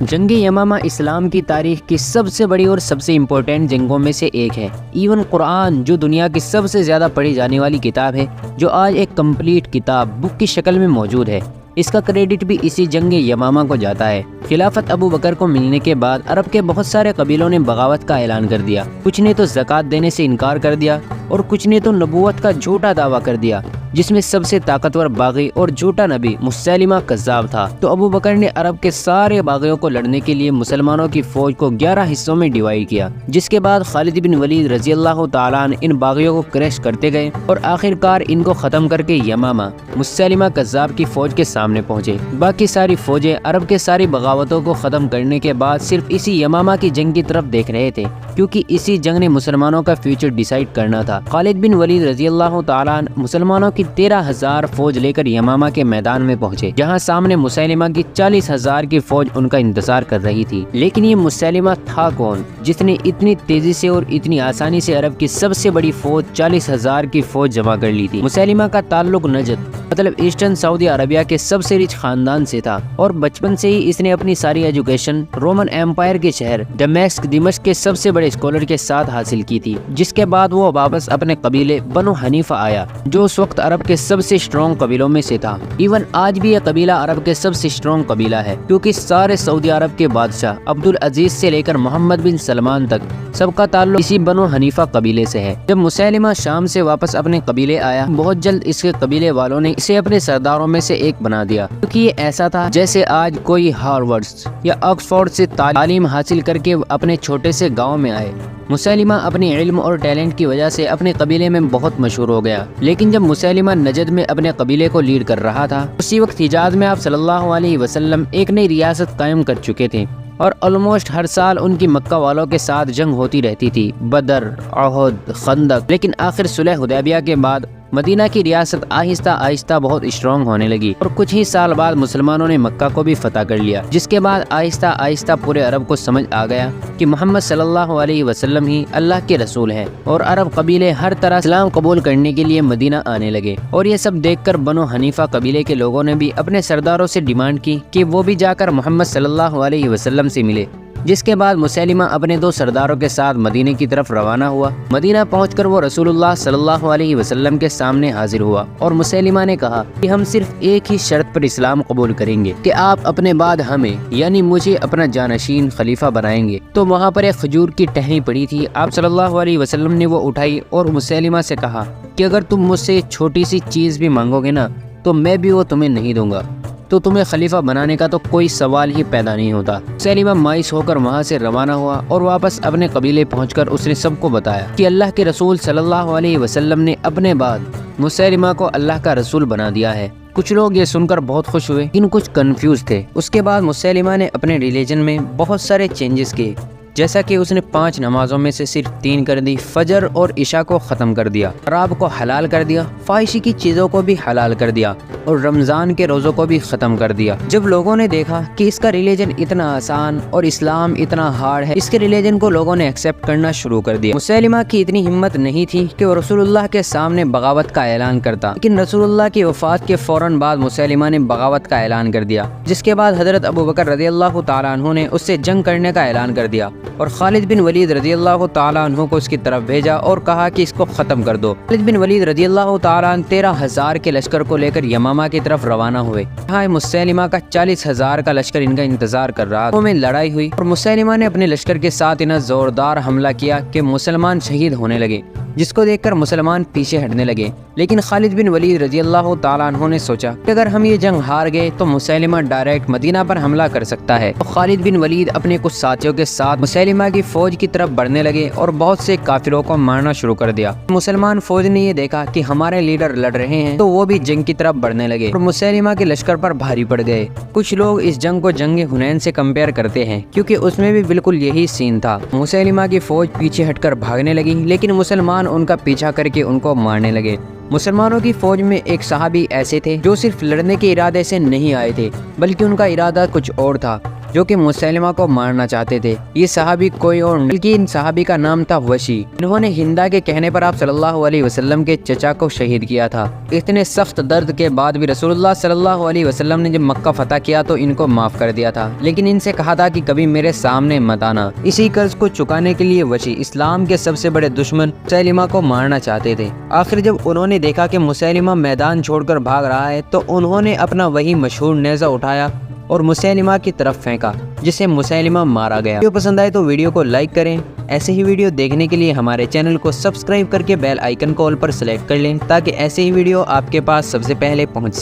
جنگ یمامہ اسلام کی تاریخ کی سب سے بڑی اور سب سے امپورٹنٹ جنگوں میں سے ایک ہے۔ ایون قرآن جو دنیا کی سب سے زیادہ پڑھی جانے والی کتاب ہے، جو آج ایک کمپلیٹ کتاب بک کی شکل میں موجود ہے، اس کا کریڈٹ بھی اسی جنگ یمامہ کو جاتا ہے۔ خلافت ابو بکر کو ملنے کے بعد عرب کے بہت سارے قبیلوں نے بغاوت کا اعلان کر دیا۔ کچھ نے تو زکوٰۃ دینے سے انکار کر دیا اور کچھ نے تو نبوت کا جھوٹا دعویٰ کر دیا، جس میں سب سے طاقتور باغی اور جھوٹا نبی مسیلمہ کذاب تھا۔ تو ابو بکر نے عرب کے سارے باغیوں کو لڑنے کے لیے مسلمانوں کی فوج کو 11 حصوں میں ڈیوائیڈ کیا، جس کے بعد خالد بن ولید رضی اللہ تعالیٰ عنہ ان باغیوں کو کریش کرتے گئے اور آخر کار ان کو ختم کر کے یمامہ مسیلمہ کذاب کی فوج کے سامنے پہنچے۔ باقی ساری فوجیں عرب کے ساری بغاوتوں کو ختم کرنے کے بعد صرف اسی یمامہ کی جنگ کی طرف دیکھ رہے تھے، کیونکہ اسی جنگ نے مسلمانوں کا فیوچر ڈیسائیڈ کرنا تھا۔ خالد بن ولید رضی اللہ تعالیٰ عنہ مسلمانوں کی 13,000 فوج لے کر یمامہ کے میدان میں پہنچے، جہاں سامنے مسیلمہ کی 40,000 کی فوج ان کا انتظار کر رہی تھی۔ لیکن یہ مسیلمہ تھا کون جس نے اتنی تیزی سے اور اتنی آسانی سے عرب کی سب سے بڑی فوج 40,000 کی فوج جمع کر لی تھی؟ مسیلمہ کا تعلق نجد مطلب ایسٹرن سعودی عربیہ کے سب سے رچ خاندان سے تھا، اور بچپن سے ہی اس نے اپنی ساری ایجوکیشن رومن ایمپائر کے شہر دمشق کے سب سے بڑے اسکالر کے ساتھ حاصل کی تھی، جس کے بعد وہ واپس اپنے قبیلے بنو حنیفہ آیا، جو اس وقت عرب کے سب سے اسٹرانگ قبیلوں میں سے تھا۔ ایون آج بھی یہ قبیلہ عرب کے سب سے اسٹرانگ قبیلہ ہے، کیونکہ سارے سعودی عرب کے بادشاہ عبدالعزیز سے لے کر محمد بن سلمان تک سب کا تعلق اسی بنو حنیفہ قبیلے سے ہے۔ جب مسیلمہ شام سے واپس اپنے قبیلے آیا، بہت جلد اس کے قبیلے والوں نے اسے اپنے سرداروں میں سے ایک بنا دیا، کیونکہ یہ ایسا تھا جیسے آج کوئی ہارورڈ یا آکسفورڈ سے تعلیم حاصل کر کے اپنے چھوٹے سے گاؤں میں آئے۔ مسیلمہ اپنے علم اور ٹیلنٹ کی وجہ سے اپنے قبیلے میں بہت مشہور ہو گیا، لیکن جب مسیلمہ نجد میں اپنے قبیلے کو لیڈ کر رہا تھا، اسی وقت حجاز میں آپ صلی اللہ علیہ وسلم ایک نئی ریاست قائم کر چکے تھے، اور آلموسٹ ہر سال ان کی مکہ والوں کے ساتھ جنگ ہوتی رہتی تھی، بدر، احد، خندق۔ لیکن آخر صلح حدیبیہ کے بعد مدینہ کی ریاست آہستہ آہستہ بہت اسٹرانگ ہونے لگی، اور کچھ ہی سال بعد مسلمانوں نے مکہ کو بھی فتح کر لیا، جس کے بعد آہستہ آہستہ پورے عرب کو سمجھ آ گیا کہ محمد صلی اللہ علیہ وسلم ہی اللہ کے رسول ہیں، اور عرب قبیلے ہر طرح اسلام قبول کرنے کے لیے مدینہ آنے لگے۔ اور یہ سب دیکھ کر بنو حنیفہ قبیلے کے لوگوں نے بھی اپنے سرداروں سے ڈیمانڈ کی کہ وہ بھی جا کر محمد صلی اللہ علیہ وسلم سے ملے، جس کے بعد مسیلمہ اپنے 2 سرداروں کے ساتھ مدینہ کی طرف روانہ ہوا۔ مدینہ پہنچ کر وہ رسول اللہ صلی اللہ علیہ وسلم کے سامنے حاضر ہوا، اور مسیلمہ نے کہا کہ ہم صرف ایک ہی شرط پر اسلام قبول کریں گے کہ آپ اپنے بعد ہمیں یعنی مجھے اپنا جانشین خلیفہ بنائیں گے۔ تو وہاں پر ایک کھجور کی ٹہنی پڑی تھی، آپ صلی اللہ علیہ وسلم نے وہ اٹھائی اور مسیلمہ سے کہا کہ اگر تم مجھ سے چھوٹی سی چیز بھی مانگو گے نا، تو میں بھی وہ تمہیں نہیں دوں گا، تو تمہیں خلیفہ بنانے کا تو کوئی سوال ہی پیدا نہیں ہوتا۔ مسیلمہ مایوس ہو کر وہاں سے روانہ ہوا، اور واپس اپنے قبیلے پہنچ کر اس نے سب کو بتایا کہ اللہ کے رسول صلی اللہ علیہ وسلم نے اپنے بعد مسیلمہ کو اللہ کا رسول بنا دیا ہے۔ کچھ لوگ یہ سن کر بہت خوش ہوئے، لیکن کچھ کنفیوز تھے۔ اس کے بعد مسیلمہ نے اپنے ریلیجن میں بہت سارے چینجز کیے، جیسا کہ اس نے 5 نمازوں میں سے صرف 3 کر دی، فجر اور عشاء کو ختم کر دیا، شراب کو حلال کر دیا، فحاشی کی چیزوں کو بھی حلال کر دیا، اور رمضان کے روزوں کو بھی ختم کر دیا۔ جب لوگوں نے دیکھا کہ اس کا ریلیجن اتنا آسان اور اسلام اتنا ہارڈ ہے، اس کے ریلیجن کو لوگوں نے ایکسیپٹ کرنا شروع کر دیا۔ مسیلمہ کی اتنی ہمت نہیں تھی کہ وہ رسول اللہ کے سامنے بغاوت کا اعلان کرتا، لیکن رسول اللہ کی وفات کے فوراً بعد مسیلمہ نے بغاوت کا اعلان کر دیا، جس کے بعد حضرت ابو بکر رضی اللہ تعالیٰ عنہ نے اس سے جنگ کرنے کا اعلان کر دیا، اور خالد بن ولید رضی اللہ تعالیٰ عنہ کو اس کی طرف بھیجا اور کہا کہ اس کو ختم کر دو۔ خالد بن ولید رضی اللہ تعالیٰ عنہ 13,000 کے لشکر کو لے کر یمامہ کی طرف روانہ ہوئے، جہاں مسیلمہ کا 40,000 کا لشکر ان کا انتظار کر رہا تھا۔ میں لڑائی ہوئی، اور مسیلمہ نے اپنے لشکر کے ساتھ اتنا زوردار حملہ کیا کہ مسلمان شہید ہونے لگے، جس کو دیکھ کر مسلمان پیچھے ہٹنے لگے۔ لیکن خالد بن ولید رضی اللہ تعالیٰ عنہ نے سوچا کہ اگر ہم یہ جنگ ہار گئے تو مسیلمہ ڈائریکٹ مدینہ پر حملہ کر سکتا ہے، تو خالد بن ولید اپنے کچھ ساتھیوں کے ساتھ مسیلمہ کی فوج کی طرف بڑھنے لگے اور بہت سے کافروں کو مارنا شروع کر دیا۔ مسلمان فوج نے یہ دیکھا کہ ہمارے لیڈر لڑ رہے ہیں، تو وہ بھی جنگ کی طرف بڑھنے لگے اور مسیلمہ کے لشکر پر بھاری پڑ گئے۔ کچھ لوگ اس جنگ کو جنگ حنین سے کمپیئر کرتے ہیں، کیونکہ اس میں بھی بالکل یہی سین تھا۔ مسیلمہ کی فوج پیچھے ہٹ کر بھاگنے لگی، لیکن مسلمان ان کا پیچھا کر کے ان کو مارنے لگے۔ مسلمانوں کی فوج میں ایک صحابی ایسے تھے جو صرف لڑنے کے ارادے سے نہیں آئے تھے، بلکہ ان کا ارادہ کچھ اور تھا۔ جو کہ مسیلمہ کو مارنا چاہتے تھے۔ یہ صحابی کوئی اور نہیں بلکہ ان صحابی کا نام تھا وشی۔ انہوں نے ہندا کے کہنے پر آپ صلی اللہ علیہ وسلم کے چچا کو شہید کیا تھا۔ اتنے سخت درد کے بعد بھی رسول اللہ صلی اللہ علیہ وسلم نے جب مکہ فتح کیا تو ان کو معاف کر دیا تھا، لیکن ان سے کہا تھا کہ کبھی میرے سامنے مت آنا۔ اسی قرض کو چکانے کے لیے وشی اسلام کے سب سے بڑے دشمن مسیلمہ کو مارنا چاہتے تھے۔ آخر جب انہوں نے دیکھا کہ مسیلمہ میدان چھوڑ کر بھاگ رہا ہے تو انہوں نے اپنا وہی مشہور نیزہ اٹھایا اور مسیلمہ کی طرف پھینکا، جسے مسیلمہ مارا گیا۔ ویڈیو پسند آئے تو ویڈیو کو لائک کریں۔ ایسے ہی ویڈیو دیکھنے کے لیے ہمارے چینل کو سبسکرائب کر کے بیل آئیکن کو آل پر سلیکٹ کر لیں تاکہ ایسے ہی ویڈیو آپ کے پاس سب سے پہلے پہنچ سکے۔